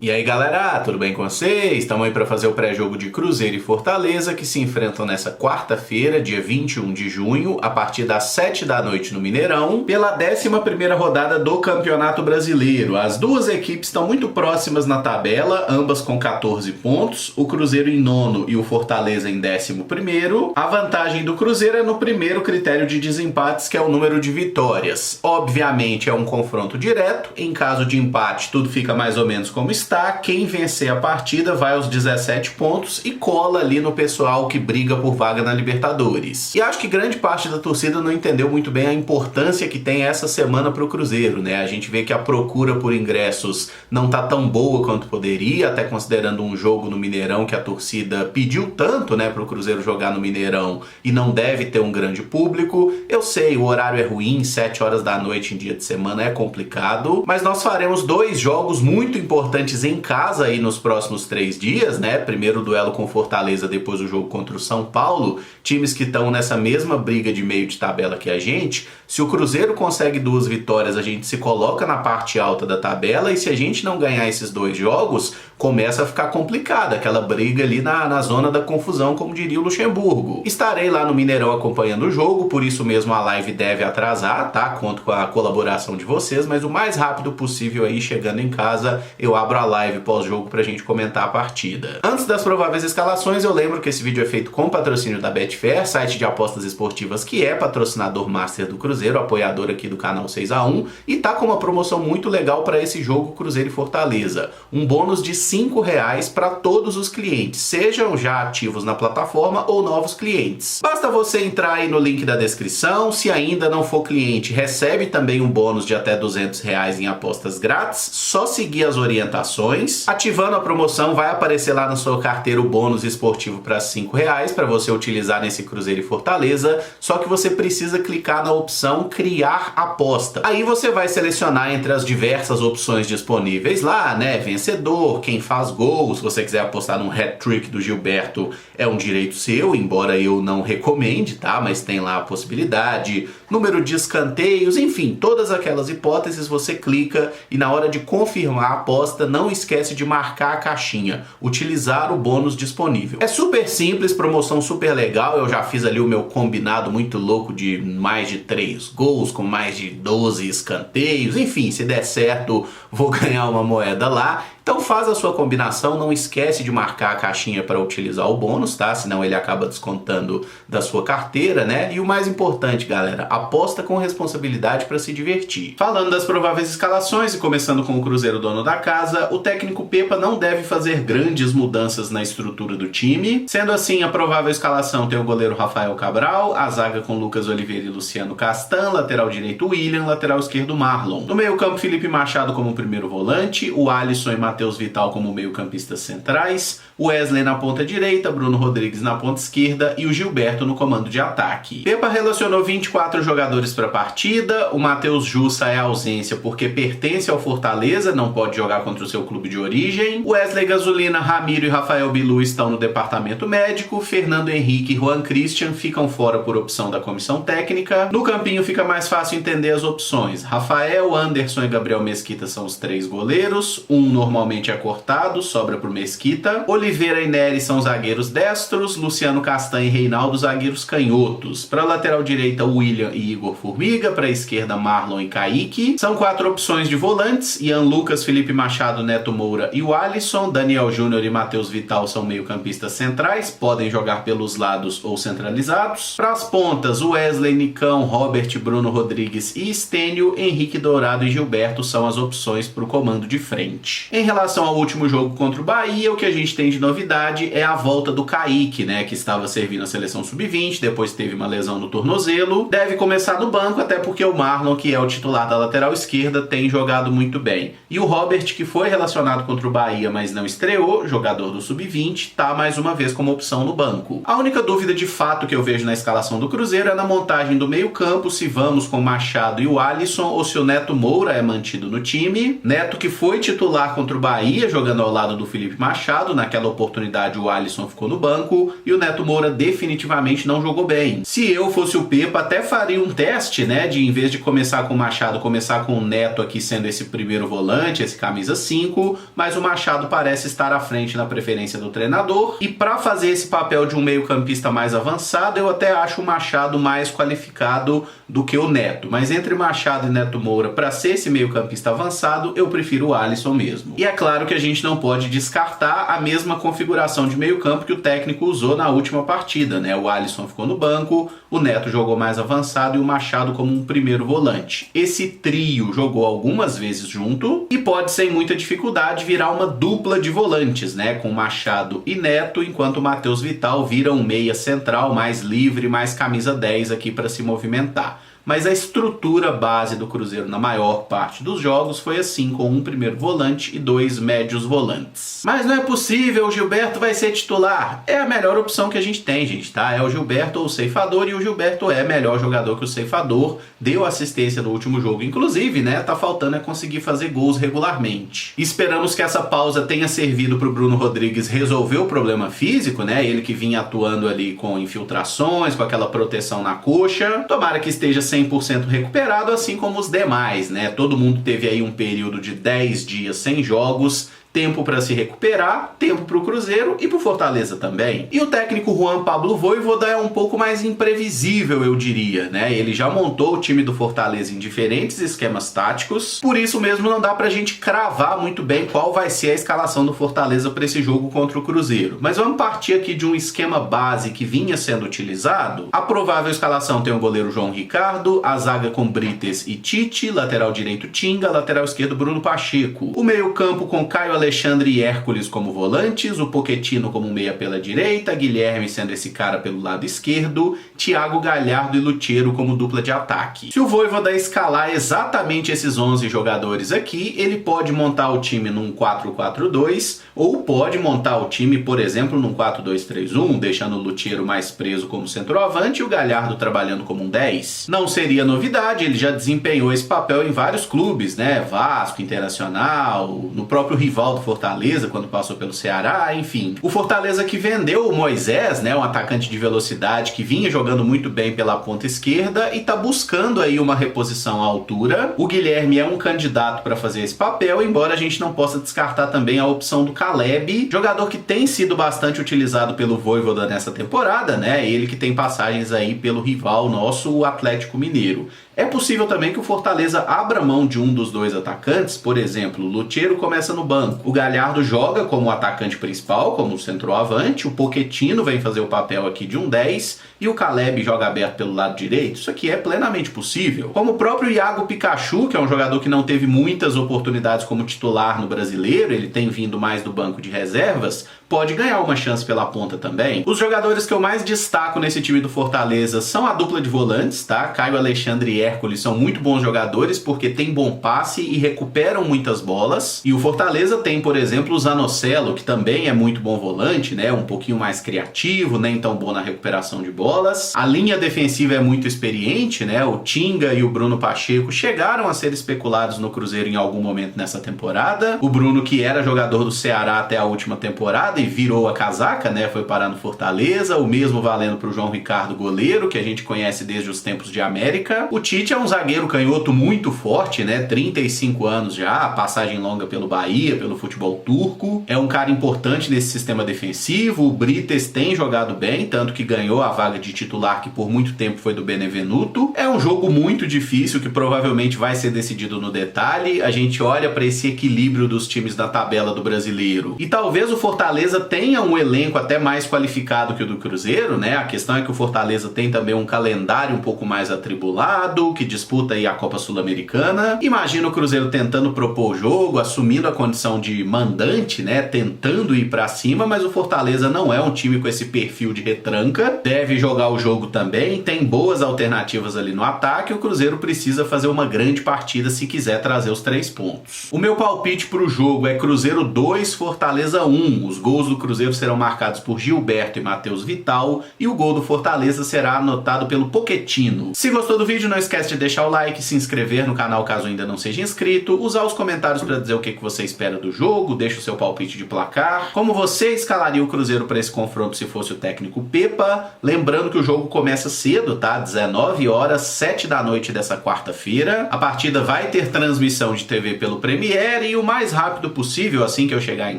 E aí galera, tudo bem com vocês? Estamos aí para fazer o pré-jogo de Cruzeiro e Fortaleza, que se enfrentam nessa quarta-feira, dia 21 de junho, a partir das 7 da noite no Mineirão, pela 11ª rodada do Campeonato Brasileiro. As duas equipes estão muito próximas na tabela, ambas com 14 pontos, o Cruzeiro em nono e o Fortaleza em 11º. A vantagem do Cruzeiro é no primeiro critério de desempates, que é o número de vitórias. Obviamente é um confronto direto, em caso de empate tudo fica mais ou menos como está. Quem vencer a partida vai aos 17 pontos e cola ali no pessoal que briga por vaga na Libertadores. E acho que grande parte da torcida não entendeu muito bem a importância que tem essa semana para o Cruzeiro, né? A gente vê que a procura por ingressos não tá tão boa quanto poderia, até considerando um jogo no Mineirão que a torcida pediu tanto, né, para o Cruzeiro jogar no Mineirão e não deve ter um grande público. Eu sei, o horário é ruim, 7 horas da noite em dia de semana é complicado, mas nós faremos dois jogos muito importantes em casa aí nos próximos 3 dias, né? Primeiro o duelo com Fortaleza, depois o jogo contra o São Paulo, times que estão nessa mesma briga de meio de tabela que a gente. Se o Cruzeiro consegue 2 vitórias, a gente se coloca na parte alta da tabela, e se a gente não ganhar esses 2 jogos, começa a ficar complicado, aquela briga ali na zona da confusão, como diria o Luxemburgo. Estarei lá no Mineirão acompanhando o jogo, por isso mesmo a live deve atrasar, tá? Conto com a colaboração de vocês, mas o mais rápido possível aí, chegando em casa, eu abro a live pós-jogo pra gente comentar a partida. Antes das prováveis escalações, eu lembro que esse vídeo é feito com patrocínio da Betfair, site de apostas esportivas que é patrocinador master do Cruzeiro, apoiador aqui do canal 6x1, e tá com uma promoção muito legal para esse jogo Cruzeiro e Fortaleza. Um bônus de R$5 para todos os clientes, sejam já ativos na plataforma ou novos clientes. Basta você entrar aí no link da descrição. Se ainda não for cliente, recebe também um bônus de até R$200 em apostas grátis, só seguir as orientações. Ativando a promoção, vai aparecer lá na sua carteira o bônus esportivo para R$5 para você utilizar nesse Cruzeiro e Fortaleza, só que você precisa clicar na opção criar aposta. Aí você vai selecionar entre as diversas opções disponíveis lá, né? Vencedor, quem faz gol. Se você quiser apostar num hat-trick do Gilberto, é um direito seu, embora eu não recomende, tá? Mas tem lá a possibilidade, número de escanteios, enfim, todas aquelas hipóteses você clica, e na hora de confirmar a aposta, não esquece de marcar a caixinha, utilizar o bônus disponível. É super simples, promoção super legal. Eu já fiz ali o meu combinado muito louco de mais de 3 gols, com mais de 12 escanteios, enfim, se der certo, vou ganhar uma moeda lá. Então faz a sua combinação, não esquece de marcar a caixinha para utilizar o bônus, tá? Senão ele acaba descontando da sua carteira, né? E o mais importante, galera, aposta com responsabilidade para se divertir. Falando das prováveis escalações e começando com o Cruzeiro, dono da casa, o técnico Pepa não deve fazer grandes mudanças na estrutura do time. Sendo assim, a provável escalação tem o goleiro Rafael Cabral, a zaga com Lucas Oliveira e Luciano Castan, lateral direito William, lateral esquerdo Marlon. No meio campo, Felipe Machado como primeiro volante, o Alisson e Matheus Vital como meio-campistas centrais, Wesley na ponta direita, Bruno Rodrigues na ponta esquerda e o Gilberto no comando de ataque. Pepa relacionou 24 jogadores para a partida. O Matheus Jussa é ausência porque pertence ao Fortaleza, não pode jogar contra o seu clube de origem. Wesley Gasolina, Ramiro e Rafael Bilu estão no departamento médico. Fernando Henrique e Juan Christian ficam fora por opção da comissão técnica. No campinho fica mais fácil entender as opções. Rafael, Anderson e Gabriel Mesquita são os 3 goleiros. Um normalmente é cortado, sobra pro Mesquita. Oliveira e Nery são zagueiros destros, Luciano Castan e Reinaldo zagueiros canhotos. Para a lateral direita, William e Igor Formiga, para a esquerda, Marlon e Kaique. São 4 opções de volantes: Ian Lucas, Felipe Machado, Neto Moura e o Alisson. Daniel Júnior e Matheus Vital são meio-campistas centrais, podem jogar pelos lados ou centralizados. Para as pontas, Wesley, Nicão, Robert, Bruno Rodrigues e Stênio, Henrique Dourado e Gilberto são as opções para o comando de frente. Em relação ao último jogo contra o Bahia, o que a gente tem de novidade é a volta do Kaique, né, que estava servindo a seleção sub-20, depois teve uma lesão no tornozelo, deve começar no banco, até porque o Marlon, que é o titular da lateral esquerda, tem jogado muito bem. E o Robert, que foi relacionado contra o Bahia, mas não estreou, jogador do sub-20, tá mais uma vez como opção no banco. A única dúvida de fato que eu vejo na escalação do Cruzeiro é na montagem do meio-campo, se vamos com o Machado e o Alisson, ou se o Neto Moura é mantido no time. Neto, que foi titular contra o Bahia, jogando ao lado do Felipe Machado. Naquela oportunidade o Alisson ficou no banco e o Neto Moura definitivamente não jogou bem. Se eu fosse o Pepa, até faria um teste, né, de em vez de começar com o Machado, começar com o Neto aqui sendo esse primeiro volante, esse camisa 5, mas o Machado parece estar à frente na preferência do treinador. E para fazer esse papel de um meio-campista mais avançado, eu até acho o Machado mais qualificado do que o Neto. Mas entre Machado e Neto Moura, para ser esse meio-campista avançado, eu prefiro o Alisson mesmo. E é claro que a gente não pode descartar a mesma configuração de meio-campo que o técnico usou na última partida, né? O Alisson ficou no banco, o Neto jogou mais avançado e o Machado como um primeiro volante. Esse trio jogou algumas vezes junto e pode sem muita dificuldade virar uma dupla de volantes, né? Com Machado e Neto, enquanto o Matheus Vital vira um meia central mais livre, mais camisa 10 aqui para se movimentar. Mas a estrutura base do Cruzeiro na maior parte dos jogos foi assim, com um primeiro volante e 2 médios volantes. Mas não é possível, o Gilberto vai ser titular. É a melhor opção que a gente tem, gente, tá? É o Gilberto ou o Ceifador, e o Gilberto é melhor jogador que o Ceifador, deu assistência no último jogo, inclusive, né? Tá faltando é conseguir fazer gols regularmente. Esperamos que essa pausa tenha servido pro Bruno Rodrigues resolver o problema físico, né? Ele que vinha atuando ali com infiltrações, com aquela proteção na coxa. Tomara que esteja 100% recuperado, assim como os demais, né? Todo mundo teve aí um período de 10 dias sem jogos, tempo para se recuperar, tempo para o Cruzeiro e para o Fortaleza também. E o técnico Juan Pablo Vojvoda é um pouco mais imprevisível, eu diria, né? Ele já montou o time do Fortaleza em diferentes esquemas táticos, por isso mesmo não dá pra gente cravar muito bem qual vai ser a escalação do Fortaleza para esse jogo contra o Cruzeiro. Mas vamos partir aqui de um esquema base que vinha sendo utilizado. A provável escalação tem o goleiro João Ricardo, a zaga com Brites e Tite, lateral direito Tinga, lateral esquerdo Bruno Pacheco. O meio-campo com Caio Alexandre e Hércules como volantes, o Pochettino como meia pela direita, Guilherme sendo esse cara pelo lado esquerdo, Thiago Galhardo e Lutero como dupla de ataque. Se o Vojvoda escalar exatamente esses 11 jogadores aqui, ele pode montar o time num 4-4-2 ou pode montar o time, por exemplo, num 4-2-3-1, deixando o Lutero mais preso como centroavante e o Galhardo trabalhando como um 10. Não seria novidade, ele já desempenhou esse papel em vários clubes, né? Vasco, Internacional, no próprio rival do Fortaleza, quando passou pelo Ceará, enfim. O Fortaleza que vendeu o Moisés, né, um atacante de velocidade que vinha jogando muito bem pela ponta esquerda e tá buscando aí uma reposição à altura. O Guilherme é um candidato para fazer esse papel, embora a gente não possa descartar também a opção do Caleb, jogador que tem sido bastante utilizado pelo Vojvoda nessa temporada, né, ele que tem passagens aí pelo rival nosso, o Atlético Mineiro. É possível também que o Fortaleza abra mão de um dos dois atacantes, por exemplo, o Lutero começa no banco, o Galhardo joga como atacante principal, como centroavante, o Pochettino vem fazer o papel aqui de um 10 e o Caleb joga aberto pelo lado direito. Isso aqui é plenamente possível. Como o próprio Iago Pikachu, que é um jogador que não teve muitas oportunidades como titular no Brasileiro, ele tem vindo mais do banco de reservas, pode ganhar uma chance pela ponta também. Os jogadores que eu mais destaco nesse time do Fortaleza são a dupla de volantes, tá? Caio Alexandre e Hércules são muito bons jogadores porque tem bom passe e recuperam muitas bolas. E o Fortaleza tem, por exemplo, o Zanocelo, que também é muito bom volante, né? Um pouquinho mais criativo, nem tão bom na recuperação de bolas. A linha defensiva é muito experiente, né? O Tinga e o Bruno Pacheco chegaram a ser especulados no Cruzeiro em algum momento nessa temporada. O Bruno, que era jogador do Ceará até a última temporada e virou a casaca, né? Foi parar no Fortaleza, o mesmo valendo para o João Ricardo, goleiro, que a gente conhece desde os tempos de América. O Tite é um zagueiro canhoto muito forte, né? 35 anos já, passagem longa pelo Bahia, pelo futebol turco. É um cara importante nesse sistema defensivo. O Brites tem jogado bem, tanto que ganhou a vaga de titular que por muito tempo foi do Benevenuto. É um jogo muito difícil que provavelmente vai ser decidido no detalhe. A gente olha para esse equilíbrio dos times da tabela do Brasileiro. E talvez o Fortaleza tenha um elenco até mais qualificado que o do Cruzeiro, né? A questão é que o Fortaleza tem também um calendário um pouco mais atribulado, que disputa aí a Copa Sul-Americana. Imagina o Cruzeiro tentando propor o jogo, assumindo a condição de mandante, né? Tentando ir pra cima, mas o Fortaleza não é um time com esse perfil de retranca. Deve jogar o jogo também, tem boas alternativas ali no ataque. O Cruzeiro precisa fazer uma grande partida se quiser trazer os 3 pontos. O meu palpite pro jogo é Cruzeiro 2, Fortaleza 1. Os gols do Cruzeiro serão marcados por Gilberto e Matheus Vital e o gol do Fortaleza será anotado pelo Pochettino. Se gostou do vídeo, não esqueça esquece de deixar o like, se inscrever no canal caso ainda não seja inscrito, usar os comentários para dizer o que você espera do jogo, deixa o seu palpite de placar, como você escalaria o Cruzeiro para esse confronto se fosse o técnico Pepa. Lembrando que o jogo começa cedo, tá? 19 horas, 7 da noite dessa quarta-feira. A partida vai ter transmissão de TV pelo Premiere e o mais rápido possível, assim que eu chegar em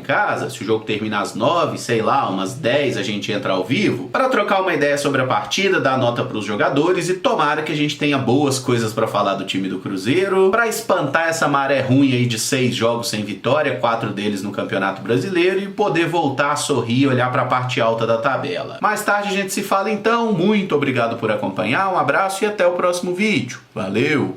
casa, se o jogo terminar às 9, sei lá, umas 10 a gente entra ao vivo, para trocar uma ideia sobre a partida, dar nota para os jogadores e tomara que a gente tenha boas coisas para falar do time do Cruzeiro, para espantar essa maré ruim aí de 6 jogos sem vitória, 4 deles no Campeonato Brasileiro, e poder voltar a sorrir e olhar para a parte alta da tabela. Mais tarde a gente se fala então, muito obrigado por acompanhar, um abraço e até o próximo vídeo. Valeu!